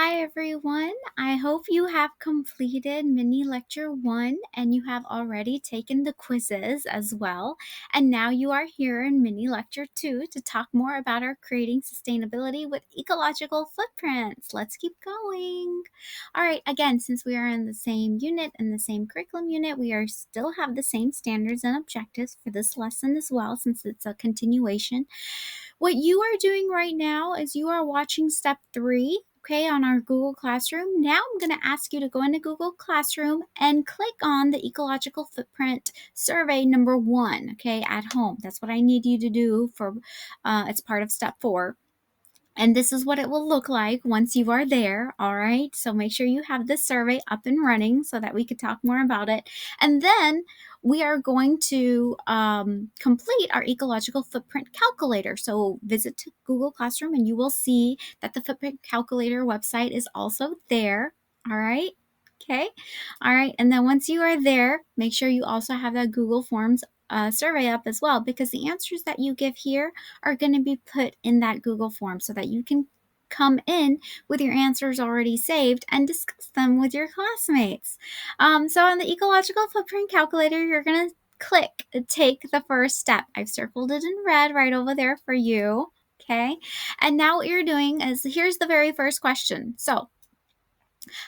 Hi everyone, I hope you have completed mini lecture 1 and you have already taken the quizzes as well. And now you are here in mini lecture 2 to talk more about our creating sustainability with ecological footprints. Let's keep going. All right, again, since we are in the same unit and the same curriculum unit, we are still have the same standards and objectives for this lesson as well, since it's a continuation. What you are doing right now is you are watching step 3, okay, on our Google Classroom. Now I'm going to ask you to go into Google Classroom and click on the Ecological Footprint Survey number 1, okay, at home. That's what I need you to do for, it's part of step 4. And this is what it will look like once you are there, all right? So make sure you have this survey up and running so that we could talk more about it. And then we are going to complete our ecological footprint calculator. So visit to Google Classroom and you will see that the footprint calculator website is also there, all right? Okay, all right. And then once you are there, make sure you also have that Google Forms survey up as well, because the answers that you give here are going to be put in that Google form so that you can come in with your answers already saved and discuss them with your classmates. So on the ecological footprint calculator, you're going to click take the first step. I've circled it in red right over there for you. Okay. And now what you're doing is, here's the very first question. So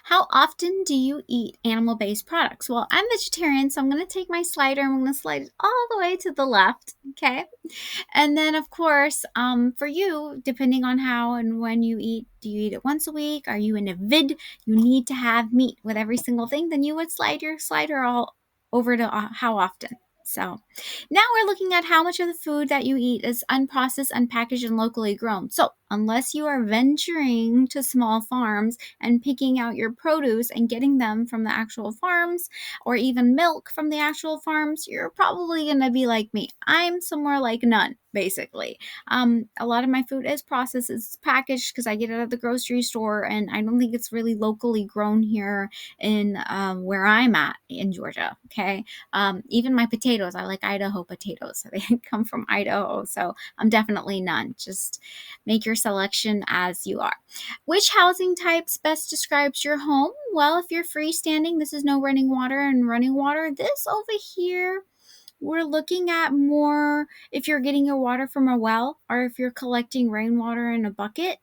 how often do you eat animal-based products? Well, I'm vegetarian, so I'm going to take my slider and I'm going to slide it all the way to the left, okay? And then, of course, for you, depending on how and when you eat, do you eat it once a week? Are you in a vid? You need to have meat with every single thing, then you would slide your slider all over to how often. So now we're looking at how much of the food that you eat is unprocessed, unpackaged, and locally grown. So unless you are venturing to small farms and picking out your produce and getting them from the actual farms, or even milk from the actual farms, you're probably going to be like me. I'm somewhere like none, basically. A lot of my food is processed, it's packaged because I get it at the grocery store, and I don't think it's really locally grown here in where I'm at in Georgia, okay? Even my potatoes, I like Idaho potatoes. They come from Idaho, so I'm definitely none. Just make your selection as you are. Which housing types best describes your home? Well, if you're freestanding, this is no running water and running water. This over here, we're looking at more if you're getting your water from a well or if you're collecting rainwater in a bucket.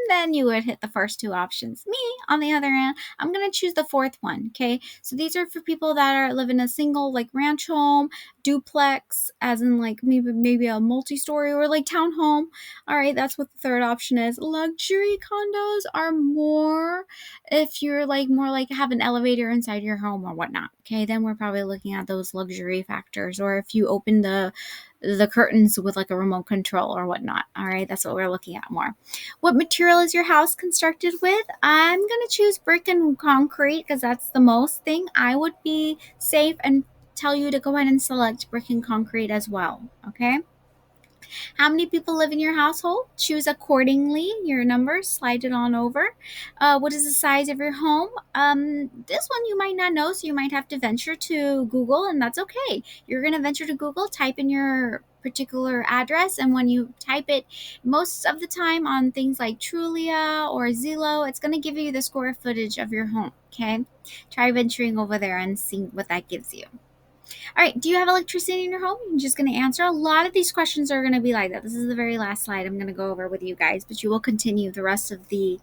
Then you would hit the first two options. Me, on the other hand, I'm going to choose the fourth one, okay? So these are for people that live in a single, like, ranch home, duplex, as in, like, maybe a multi-story, or, like, townhome. All right, that's what the third option is. Luxury condos are more if you're, like, more like have an elevator inside your home or whatnot, okay? Then we're probably looking at those luxury factors, or if you open the curtains with, like, a remote control or whatnot. All right, that's what we're looking at more. What material is your house constructed with? I'm going to choose brick and concrete because that's the most thing. I would be safe and tell you to go ahead and select brick and concrete as well, okay? How many people live in your household? Choose accordingly. Your numbers, slide it on over. What is the size of your home? This one you might not know, so you might have to venture to Google, and that's okay. You're going to venture to Google, type in your particular address, and when you type it, most of the time on things like Trulia or Zillow, it's going to give you the square footage of your home, okay? Try venturing over there and see what that gives you. All right, do you have electricity in your home? I'm just going to answer. A lot of these questions are going to be like that. This is the very last slide I'm going to go over with you guys, but you will continue the rest of the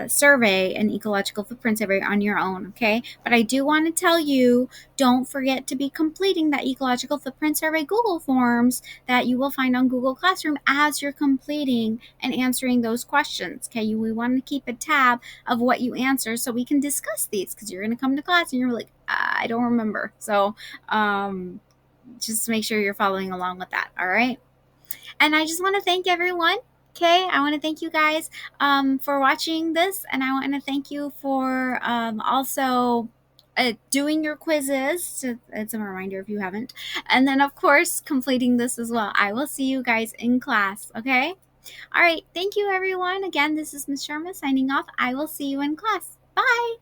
survey and ecological footprint survey on your own, okay? But I do want to tell you, don't forget to be completing that ecological footprint survey Google forms that you will find on Google Classroom as you're completing and answering those questions, okay? We want to keep a tab of what you answer so we can discuss these, because you're going to come to class and you're like, I don't remember. So just make sure you're following along with that, all right? And I just want to thank everyone. Okay, I want to thank you guys for watching this, and I want to thank you for also doing your quizzes. It's a reminder if you haven't. And then, of course, completing this as well. I will see you guys in class, okay? All right, thank you, everyone. Again, this is Ms. Sharma signing off. I will see you in class. Bye.